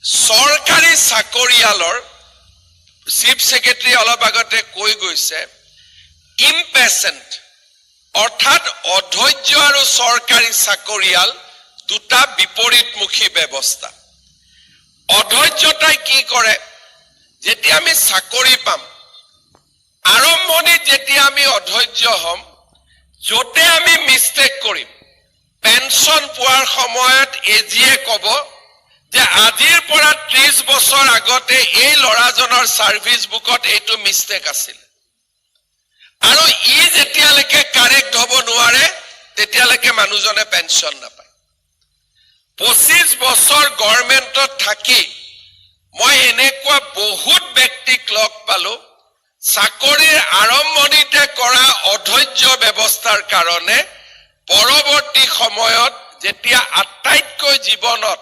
সৰকাৰি চাকৰিয়ালৰ chief secretary অলপ আগতে কৈ গৈছে ইম্পেশেন্ট অৰ্থাৎ অধৈৰ্য আৰু সৰকাৰি চাকৰিয়াল দুটা বিপৰীতমুখী ব্যবস্থা। অধৈৰ্যতাই কি কৰে, যেতিয়া আমি চাকৰি পাম আৰম্ভণিত যেতিয়া আমি অধৈৰ্য হম, যতে আমি মিস্টেক কৰিম, পেনশন পোৱাৰ সময়ত এজিয়ে কব যে আজিৰ পৰা 30 বছৰ আগতে এই লৰাজনৰ সাৰ্ভিস বুকত এইটো মিস্টেক আছিল, আৰু ই যেতিয়ালৈকে কাৰেক্ট হ'ব নোৱাৰে তেতিয়ালৈকে মানুহজনে পেনশন নাপায়। 25 বছৰ গভৰ্ণমেণ্টত থাকি মই এনেকুৱা বহুত ব্যক্তিক লগ পালো চাকৰিৰ আৰম্ভণিতে কৰা অধৈৰ্য ব্যৱস্থাৰ কাৰণে পৰৱৰ্তী সময়ত যেতিয়া আটাইতকৈ জীৱনত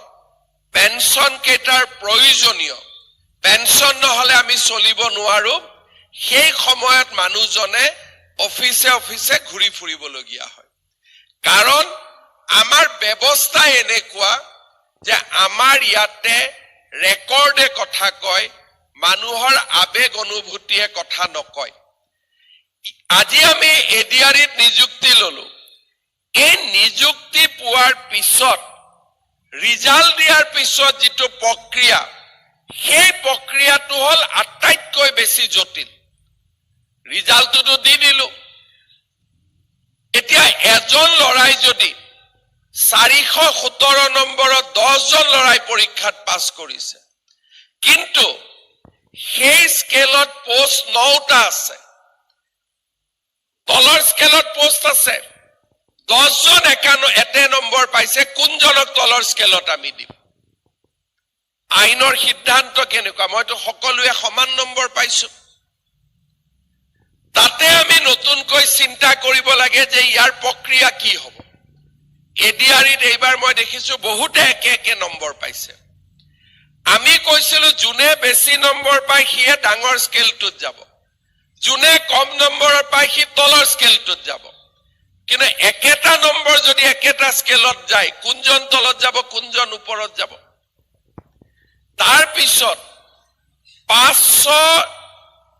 পেনশন কেটাৰ প্ৰয়োজনীয়, পেনশন নহলে আমি চলিব নোৱাৰো, সেই সময়ত মানুহজনে অফিসে অফিসে ঘূৰি ফুৰিবলগীয়া হয়। কাৰণ আমাৰ ব্যৱস্থা এনেকুৱা যে আমাৰ ইয়াতে ৰেকৰ্ডে কথা কয়, মানুহৰ আবেগ অনুভূতিয়ে কথা নকয়। আজি আমি এডিআৰিত নিযুক্তি ললো, এই নিযুক্তি পোৱাৰ পিছত ৰিজাল্ট দিয়াৰ পিছত যিটো প্ৰক্ৰিয়া, সেই প্ৰক্ৰিয়াটো হল আটাইতকৈ বেছি জটিল। ৰিজাল্টটো দি দিলো, এতিয়া এজন লৰাই যদি 417 নম্বৰত 10 জন লৰাই পৰীক্ষাত পাছ কৰিছে, কিন্তু সেই স্কেলত পোষ্ট 9টা আছে, তলৰ স্কেলত পোষ্ট আছে 10 জন 91 নম্বৰ পাইছে, কোনজনক তলৰ স্কেলত আমি দিম? আইনৰ সিদ্ধান্ত কেনেকুৱা? মইতো সকলোৱে সমান নম্বৰ পাইছো। তাতে আমি নতুনকৈ চিন্তা কৰিব লাগে যে ইয়াৰ প্ৰক্ৰিয়া কি হ'ব। এডিআৰিত এইবাৰ মই দেখিছো বহুতে একে নম্বৰ পাইছে। আমি কৈছিলো যোনে বেছি নম্বৰ পায় সিয়ে ডাঙৰ স্কেলটোত যাব, যোনে কম নম্বৰ পায় সি তলৰ স্কেলটোত যাব। কিন্তু একেটা নম্বৰ যদি একেটা স্কেলত যায়, কোনজন তলত যাব কোনজন ওপৰত যাব? তাৰ পিছত 500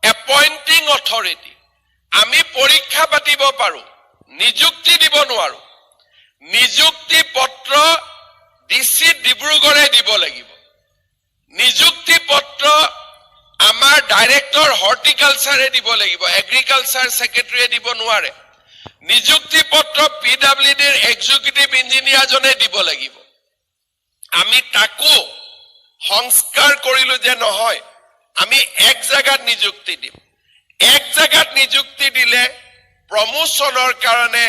এপইন্টিং অথৰিটি, আমি পৰীক্ষা পাতিব পাৰো, নিযুক্তি দিব নোৱাৰো। নিযুক্তি পত্ৰ ডিসি ডিব্ৰুগড়ে দিব লাগিব। নিযুক্তি পত্ৰ আমাৰ ডাইৰেক্টৰ হৰ্টিকালচাৰে দিব লাগিব, এগ্ৰিকালচাৰ সেক্ৰেটাৰীয়ে দিব নোৱাৰে। নিযুক্তি পত্ৰ পিডব্লিউডিৰ এক্সিকিউটিভ ইঞ্জিনিয়াৰজনে দিব লাগিব। আমি তাকো সংস্কাৰ কৰিলো যে নহয়, আমি এক জায়গাত নিযুক্তি দিম। এক জায়গাত নিযুক্তি দিলে প্ৰমোশনৰ কাৰণে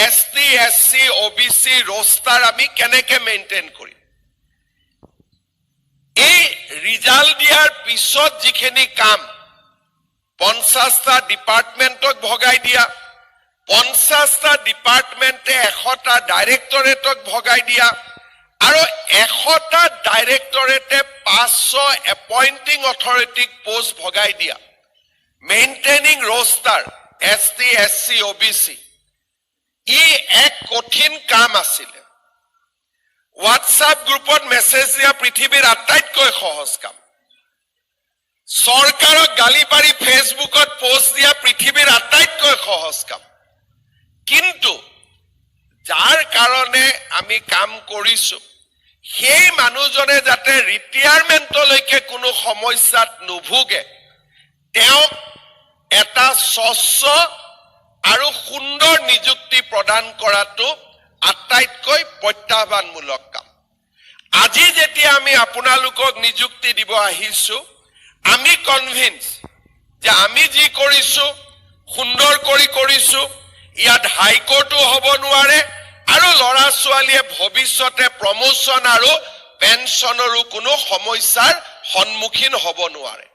এসটি এসসি ওবিসি ৰোস্টাৰ আমি কেনেকে মেইনটেইন কৰিম? এই ৰিজাল্ট দিয়াৰ পিছত যিখিনি কাম, 50টা ডিপাৰ্টমেণ্টক ভগাই দিয়া, 50টা ডিপাৰ্টমেণ্টে 100টা ডাইৰেক্টৰেটক ভগাই দিয়া, আৰু 100টা ডাইৰেক্টৰেটে 500 এপইন্টিং অথৰিটিক পোষ্ট ভগাই দিয়া, মেইনটেইনিং ৰোস্টাৰ এসটি এসসি ওবিসি, ই এক কঠিন কাম আছিলে। হোৱাটছআপ গ্ৰুপত মেছেজ দিয়া পৃথিৱীৰ আটাইতকৈ সহজ কাম। চৰকাৰক গালি পাৰি ফেচবুকত পোষ্ট দিয়া পৃথিৱীৰ আটাইতকৈ সহজ কাম। কিন্তু যাৰ কাৰণে আমি কাম কৰিছো, সেই মানুহজনে যাতে ৰিটায়াৰমেণ্টলৈকে কোনো সমস্যাত নুভুগে, তেওঁক এটা স্বচ্ছ আৰু সুন্দৰ নিযুক্তি প্ৰদান কৰাটো আটাইতকৈ প্ৰত্যাহ্বানমূলক কাম। আজি যেতিয়া আমি আপোনালোকক নিযুক্তি দিব আহিছো, আমি কনভিন্স যে আমি যি কৰিছো সুন্দৰ কৰি কৰিছো, ইয়াত হাইকোৰ্টো হ'ব নোৱাৰে, আৰু ল'ৰা ছোৱালীয়ে ভৱিষ্যতে প্ৰমোশন আৰু পেনশনৰো কোনো সমস্যাৰ সন্মুখীন হ'ব নোৱাৰে।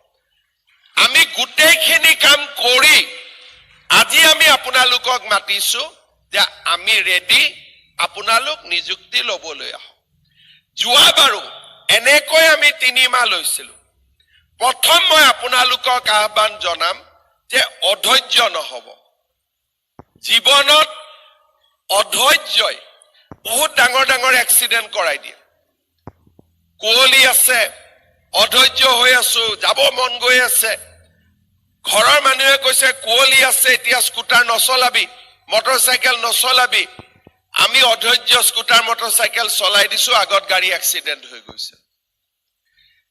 আমি গোটেইখিনি কাম কৰি আজি আমি আপোনালোকক মাতিছো যে আমি ৰেডি, আপোনালোক নিযুক্তি লবলৈ আহক। যোৱাবাৰো এনেকৈ আমি 3 মাহ লৈছিলো। প্ৰথম মই আপোনালোকক আহ্বান জনাম যে অধৈৰ্য নহব। জীৱনত অধৈৰ্যই বহুত ডাঙৰ ডাঙৰ এক্সিডেন্ট কৰাই দিয়ে। কুঁৱলী আছে, অধৈৰ্য হৈ আছো, যাব মন গৈ আছে। ঘৰৰ মানুহে কৈছে কুঁৱলী আছে, এতিয়া স্কুটাৰ নচলাবি, মটৰচাইকেল নচলাবি। আমি অধৈৰ্য স্কুটাৰ মটৰচাইকেল চলাই দিছো, আগত গাড়ী এক্সিডেণ্ট হৈ গৈছে।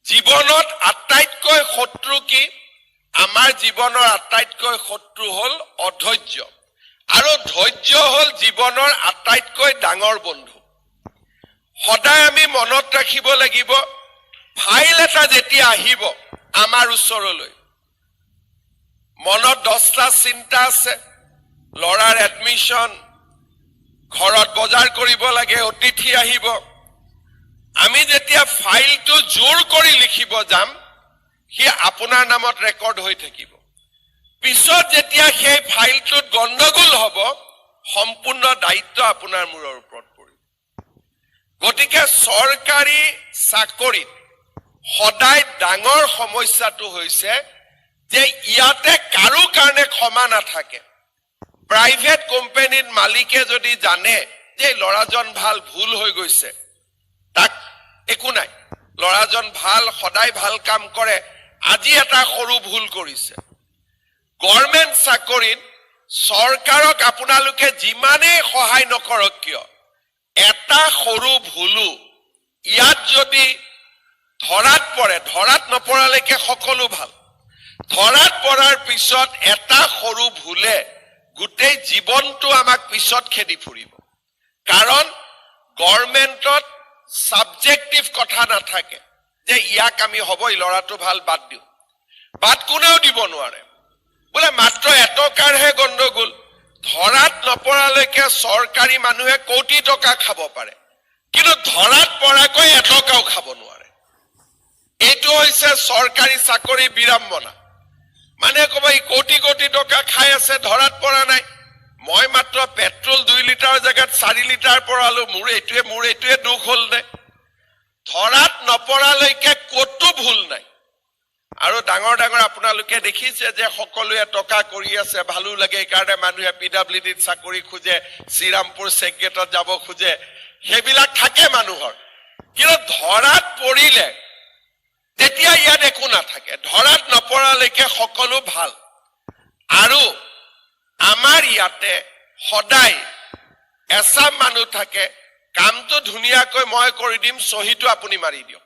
জীৱনত আটাইতকৈ শত্ৰু কি? আমাৰ জীৱনৰ আটাইতকৈ শত্ৰু হ'ল অধৈৰ্য, আৰু ধৈৰ্য হ'ল জীৱনৰ আটাইতকৈ ডাঙৰ বন্ধু। সদায় আমি মনত ৰাখিব লাগিব, ফাইল এটা যেতিয়া আহিব আমাৰ ওচৰলৈ, মনত 10টা চিন্তা আছে, ল'ৰাৰ এডমিশ্যন, ঘৰত বজাৰ কৰিব লাগে, অতিথি আহিব। আমি যেতিয়া ফাইলটো জোৰ কৰি লিখিব যাম, সি আপোনাৰ নামত ৰেকৰ্ড হৈ থাকিব। পিছত যেতিয়া সেই ফাইলটোত গণ্ডগোল হ'ব, সম্পূৰ্ণ দায়িত্ব আপোনাৰ মূৰৰ ওপৰত পৰিব। গতিকে চৰকাৰী চাকৰিত সদায় ডাঙৰ সমস্যাটো হৈছে যে ইয়াতে কাৰো কাৰণে ক্ষমা নাথাকে। প্ৰাইভেট কোম্পানীত মালিকে যদি জানে যে ল'ৰাজন ভাল, ভুল হৈ গৈছে, তাক একো নাই, ল'ৰাজন ভাল, সদায় ভাল কাম কৰে, আজি এটা সৰু ভুল কৰিছে। গভৰ্ণমেণ্ট চাকৰিত চৰকাৰক আপোনালোকে যিমানেই সহায় নকৰক কিয়, এটা সৰু ভুলো ইয়াত যদি ধৰাত পৰে, ধৰাত নপৰালৈকে সকলো ভাল, ধৰাত পৰাৰ পিছত এটা সৰু ভুলে গোটেই জীৱনটো আমাক পিছত খেদি ফুৰিব। কাৰণ গভৰ্ণমেণ্টত সাবজেক্টিভ কথা নাথাকে যে ইয়াক আমি হ'ব, এই ল'ৰাটো ভাল, বাদ দিওঁ। বাদ কোনেও দিব নোৱাৰে, বোলে মাত্ৰ এটকাৰহে গণ্ডগোল। ধৰাত নপৰালৈকে চৰকাৰী মানুহে কোটি টকা খাব পাৰে, কিন্তু ধৰাত পৰাকৈ এটকাও খাব নোৱাৰে। এইটো হৈছে চৰকাৰী চাকৰি বিড়ম্বনা। মানে ক'ব এই কোটি কোটি টকা খাই আছে, ধৰাত পৰা নাই। মই মাত্ৰ পেট্ৰল 2 লিটাৰৰ জেগাত 4 লিটাৰ পৰালো, মোৰ এইটোৱে দুখ হ'ল নে? ধৰাত নপৰালৈকে ক'তো ভুল নাই। আৰু ডাঙৰ ডাঙৰ আপোনালোকে দেখিছে যে সকলোৱে টকা কৰি আছে, ভালো লাগে, এইকাৰণে মানুহে PWDত চাকৰি খোজে, শ্ৰীৰামপুৰ চেকগেটত যাব খোজে, সেইবিলাক থাকে মানুহৰ। কিন্তু ধৰাত পৰিলে তেতিয়া ইয়াত একো নাথাকে, ধৰাত নপৰালৈকে সকলো ভাল। আৰু আমাৰ ইয়াতে সদায় এচাম মানুহ থাকে, কামটো ধুনীয়াকৈ মই কৰি দিম, চহীটো আপুনি মাৰি দিয়ক।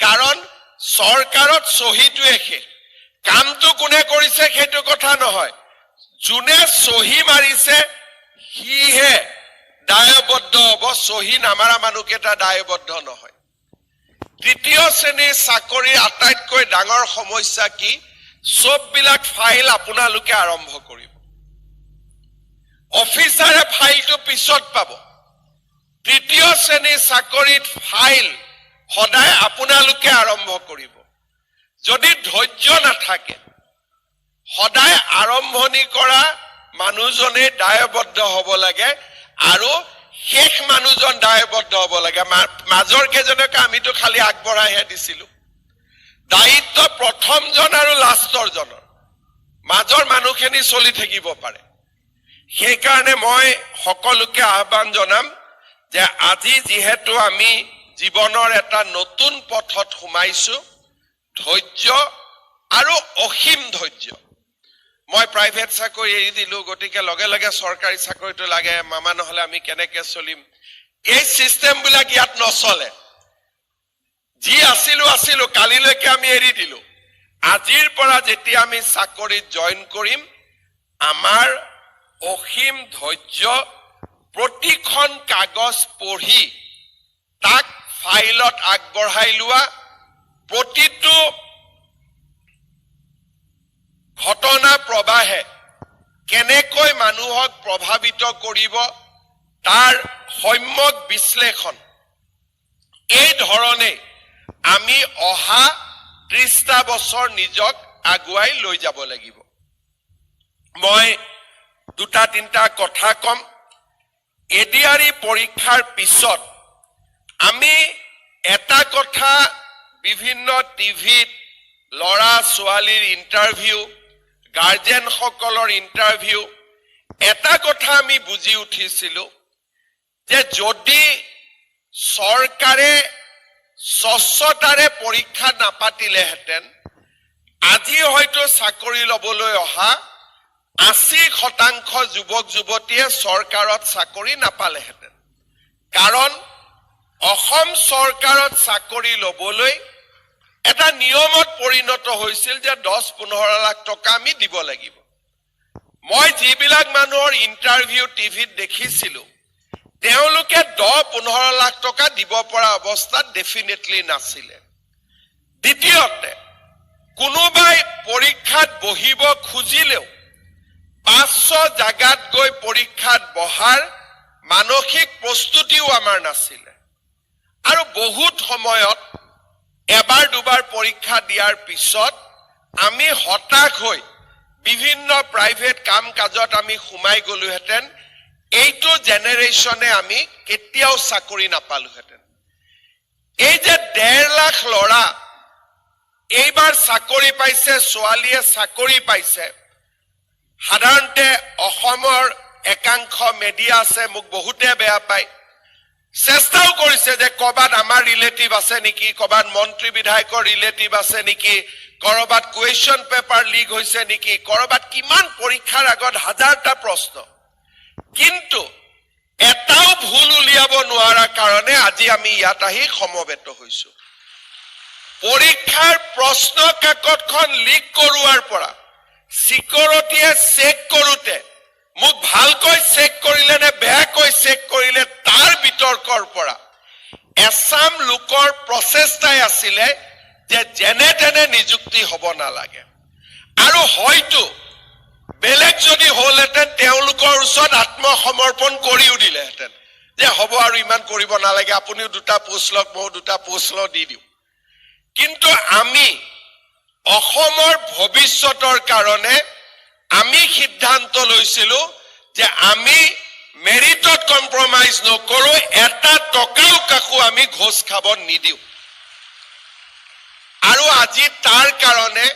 কাৰণ চৰকাৰত চহীটোৱে শেষ, কামটো কোনে কৰিছে সেইটো কথা নহয়, যোনে চহী মাৰিছে সিহে দায়বদ্ধ হ'ব, চহী নামাৰা মানুহকেইটা দায়বদ্ধ নহয়। তৃতীয় শ্ৰেণীৰ চাকৰিৰ আটাইতকৈ ডাঙৰ সমস্যা কি? চববিলাক ফাইল আপোনালোকে আৰম্ভ কৰিব, অফিচাৰে ফাইলটো পিছত পাব। তৃতীয় শ্ৰেণীৰ চাকৰিত ফাইল সদায় আপোনালোকে আৰম্ভ কৰিব। যদি ধৈৰ্য নাথাকে, সদায় আৰম্ভণি কৰা মানুহজনে দায়বদ্ধ হ'ব লাগে, আৰু শেষ মানুহজন দায়বদ্ধ হ'ব লাগে। মাজৰ কেইজনকে আমিতো খালি আগবঢ়াইহে দিছিলো। দায়িত্ব প্ৰথমজন আৰু লাষ্টৰজনৰ, মাজৰ মানুহখিনি চলি থাকিব পাৰে। সেইকাৰণে মই সকলোকে আহ্বান জনাম যে আজি যিহেতু আমি জীৱনৰ এটা নতুন পথত সোমাইছো, ধৈৰ্য আৰু অসীম ধৈৰ্য। মই প্ৰাইভেট চাকৰি এৰি দিলো, গতিকে লগে লগে চৰকাৰী চাকৰিটো লাগে, মামা নহলে আমি কেনেকে চলিম, এই চিষ্টেমবিলাক ইয়াত নচলে। যি আছিলো কালিলৈকে আমি এৰি দিলো। আজিৰ পৰা যেতিয়া আমি চাকৰিত জইন কৰিম, আমাৰ অসীম ধৈৰ্য, প্ৰতিখন কাগজ পঢ়ি তাক ফাইলত আগবঢ়াই লোৱা, প্ৰতিটো ঘটনা প্ৰবাহে কেনেকৈ মানুহক প্ৰভাৱিত কৰিব তাৰ সম্যক বিশ্লেষণ। এই ধৰণে আমি অহা 30টা বছৰ নিজক আগুৱাই লৈ যাব লাগিব। মই 2-3টা কথা কম। এডিআৰই পৰীক্ষাৰ পিছত আমি এটা কথা বিভিন্ন টিভিত ল'ৰা ছোৱালীৰ ইণ্টাৰভিউ, গাৰ্জেনসকলৰ ইণ্টাৰভিউ, এটা কথা আমি বুজি উঠিছিলো যে যদি চৰকাৰে স্বচ্ছতাৰে পৰীক্ষা নাপাতিলেহেঁতেন আজি হয়তো চাকৰি ল'বলৈ অহা 80% যুৱক যুৱতীয়ে চৰকাৰত চাকৰি নাপালেহেঁতেন। কাৰণ অসম চৰকাৰত চাকৰি ল'বলৈ এটা নিয়মত পৰিণত হৈছিল যে 10-15 লাখ টকা আমি দিব লাগিব। মই যিবিলাক মানুহৰ ইণ্টাৰভিউ টিভিত দেখিছিলোঁ তেওঁলোকে 10-15 লাখ টকা দিব পৰা অৱস্থাত ডেফিনেটলি নাছিলে। দ্বিতীয়তে কোনোবাই পৰীক্ষাত বহিব খুজিলেও 500 জাগাত গৈ পৰীক্ষাত বহাৰ মানসিক প্ৰস্তুতিও আমাৰ নাছিলে। আৰু বহুত সময়ত এবাৰ দুবাৰ পৰীক্ষা দিয়াৰ পিছত আমি হতাশ হৈ বিভিন্ন প্ৰাইভেট কাম কাজত আমি সোমাই গলোহেঁতেন। এইটো জেনেৰেশ্যনে আমি কেতিয়াও চাকৰি নাপালোহেঁতেন। এই যে 1.5 লাখ ল'ৰা এইবাৰ চাকৰি পাইছে, ছোৱালীয়ে চাকৰি পাইছে, সাধাৰণতে অসমৰ একাংশ মিডিয়া আছে, মোক বহুতে বেয়া পায়, চেষ্টাও কৰিছে যে ক'ৰবাত আমাৰ ৰিলেটিভ আছে নেকি, ক'ৰবাত মন্ত্ৰী বিধায়কৰ ৰিলেটিভ আছে নেকি, ক'ৰবাত কুৱেশ্যন পেপাৰ লিক হৈছে নেকি, ক'ৰবাত কিমান পৰীক্ষাৰ আগত হাজাৰটা প্ৰশ্ন, কিন্তু এটাও ভুল উলিয়াব নোৱাৰাৰ কাৰণে আজি আমি ইয়াত আহি সমবেত হৈছো। পৰীক্ষাৰ প্ৰশ্ন কাকতখন লিক কৰোৱাৰ পৰা সিকিউৰিটিয়ে চেক কৰোতে মোক ভালকৈ চেক কৰিলে নে বেয়াকৈ চেক কৰিলে তাৰ বিতৰ্কৰ পৰা এছাম লোকৰ প্ৰচেষ্টাই আছিলে যে যেনে তেনে নিযুক্তি হ'ব নালাগে। আৰু হয়তো বেলেগ যদি হ'লহেঁতেন তেওঁলোকৰ ওচৰত আত্মসমৰ্পণ কৰিও দিলেহেঁতেন যে হ'ব আৰু ইমান কৰিব নালাগে, আপুনিও 2টা পোষ্ট লওক, ময়ো 2টা পোষ্ট লওঁ, দি দিওঁ। কিন্তু আমি অসমৰ ভৱিষ্যতৰ কাৰণে আমি সিদ্ধান্ত লৈছিলো যে আমি মেৰিটত কম্প্ৰমাইজ নকৰো, এটা টকাও কাকো আমি ঘোষ খাব নিদিওঁ। আৰু আজি তাৰ কাৰণে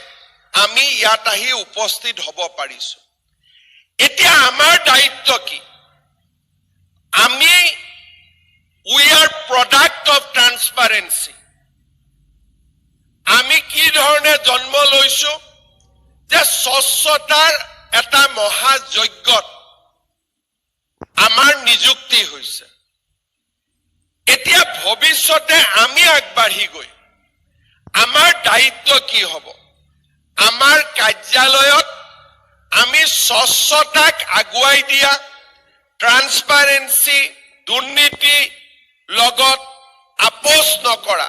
আমি ইয়াত আহি উপস্থিত হ'ব পাৰিছো। এতিয়া আমাৰ দায়িত্ব কি? আমি উই আৰ প্ৰডাক্ট অফ ট্ৰান্সপাৰেন্সি। আমি কি ধৰণে জন্ম লৈছো যে স্বচ্ছতাৰ এটা মহাযজ্ঞত আমাৰ নিযুক্তি হৈছে। এতিয়া ভৱিষ্যতে আমি আগবাঢ়ি গৈ আমাৰ দায়িত্ব কি হ'ব? আমাৰ কাৰ্যালয়ত আমি স্বচ্ছতাক আগুৱাই দিয়া, ট্ৰান্সপাৰেন্সি, দুৰ্নীতি লগত আপোচ নকৰা,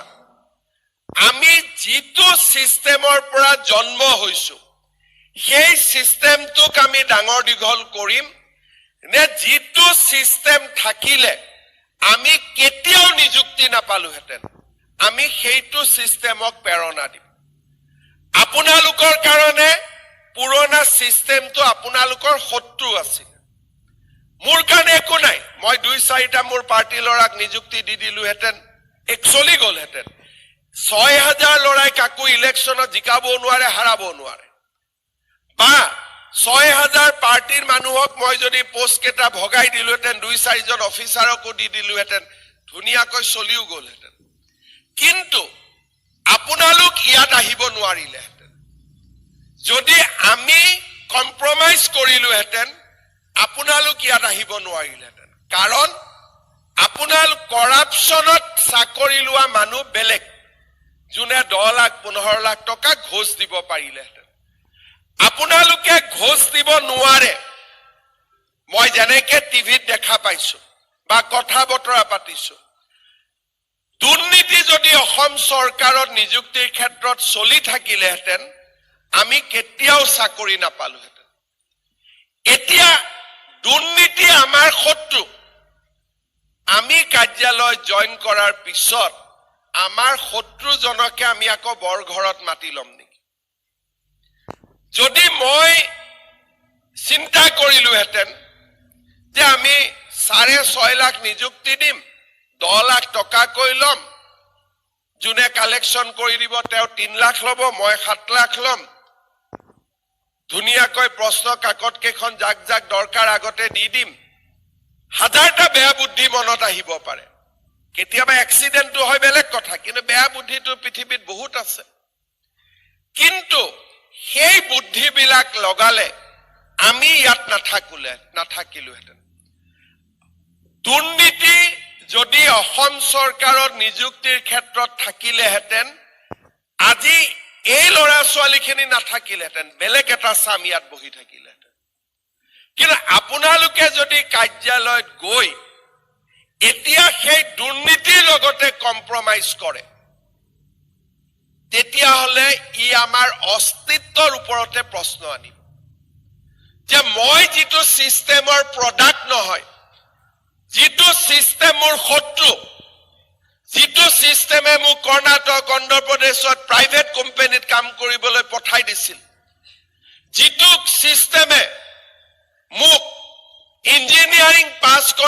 আমি যিটো সিস্টেমৰ পৰা জন্ম হৈছো সেই সিস্টেমটোক আমি ডাঙৰ দীঘল কৰিম নে যিটো সিস্টেম থাকিলে আমি কেতিয়াও নিযুক্তি নাপালোহেঁতেন আমি সেইটো সিস্টেমক প্ৰেৰণা দিম। আপোনালোকৰ কাৰণে পুৰণা সিস্টেমটো আপোনালোকৰ শত্ৰু আছিল, মোৰ কাৰণে একো নাই। মই 2-4টা মোৰ পাৰ্টি ল'ৰাক নিযুক্তি দি দিলোহেঁতেন, চলি গ'লহেঁতেন। 6,000 ল'ৰাই কাকো ইলেকশ্যনত জিকাবও নোৱাৰে, হাৰাবও নোৱাৰে। বা 6,000 পাৰ্টিৰ মানুহক মই যদি পোষ্ট কেইটা ভগাই দিলোহেঁতেন, 2-4জন অফিচাৰকো দি দিলোহেঁতেন, ধুনীয়াকৈ চলিও গ'লহেঁতেন। কিন্তু আপোনালোক ইয়াত আহিব নোৱাৰিলেহেঁতেন। যদি আমি কম্প্ৰমাইজ কৰিলোহেঁতেন আপোনালোক ইয়াত আহিব নোৱাৰিলেহেঁতেন। কাৰণ আপোনালোক কৰাপশ্যনত চাকৰি লোৱা মানুহ বেলেগ, যোনে 10 লাখ 15 লাখ টকা ঘোষ দিব পাৰিলেহেঁতেন। আপোনালোকে ঘোষ দিব নোৱাৰে। মই যেনেকে টিভিত দেখা পাইছো বা কথা বতৰা পাতিছো, দুৰ্নীতি যদি অসম চৰকাৰত নিযুক্তিৰ ক্ষেত্ৰত চলি থাকিলেহেঁতেন আমি কেতিয়াও চাকৰি নাপালোহেঁতেন। এতিয়া দুৰ্নীতি আমাৰ শত্ৰু। আমি কাৰ্যালয় জইন কৰাৰ পিছত আমাৰ শত্ৰুজনকে আমি আকৌ বৰঘৰত মাতি ল'ম নেকি? যদি মই চিন্তা কৰিলোহেঁতেন যে আমি 6.5 লাখ নিযুক্তি দিম, 10 লাখ টকাকৈ ল'ম, যোনে কালেকশ্যন কৰি দিব তেওঁ 3 লাখ ল'ব, মই 7 লাখ ল'ম, ধুনীয়াকৈ প্ৰশ্ন কাকত কেইখন যাক যাক দৰকাৰ আগতে দি দিম, হাজাৰটা বেয়া বুদ্ধি মনত আহিব পাৰে। কেতিয়াবা এক্সিডেণ্টটো হয় বেলেগ কথা, কিন্তু বেয়া বুদ্ধিটো পৃথিৱীত বহুত আছে। কিন্তু সেই বুদ্ধিবিলাক লগালে আমি ইয়াত নাথাকিলোহেঁতেন। দুৰ্নীতি যদি অসম চৰকাৰৰ নিযুক্তিৰ ক্ষেত্ৰত থাকিলেহেঁতেন, আজি এই ল'ৰা ছোৱালীখিনি নাথাকিলেহেঁতেন, বেলেগ এটা চাম ইয়াত বহি থাকিলেহেঁতেন। কিন্তু আপোনালোকে যদি কাৰ্যালয়ত গৈ এতিয়া সেই দুৰ্নীতিৰ লগতে কম্প্ৰমাইজ কৰে, তেতিয়াহ'লে ই আমাৰ অস্তিত্বৰ ওপৰতে প্ৰশ্ন আনিব যে মই যিটো ছিষ্টেমৰ প্ৰডাক্ট নহয়, যিটো ছিষ্টেম মোৰ শত্ৰু, যিটো ছিষ্টেমে মোক কৰ্ণাটক, অন্ধ্ৰপ্ৰদেশত প্ৰাইভেট কোম্পানীত কাম কৰিবলৈ পঠাই দিছিল, যিটো ছিষ্টেমে মোক ইঞ্জিনিয়াৰিং পাছ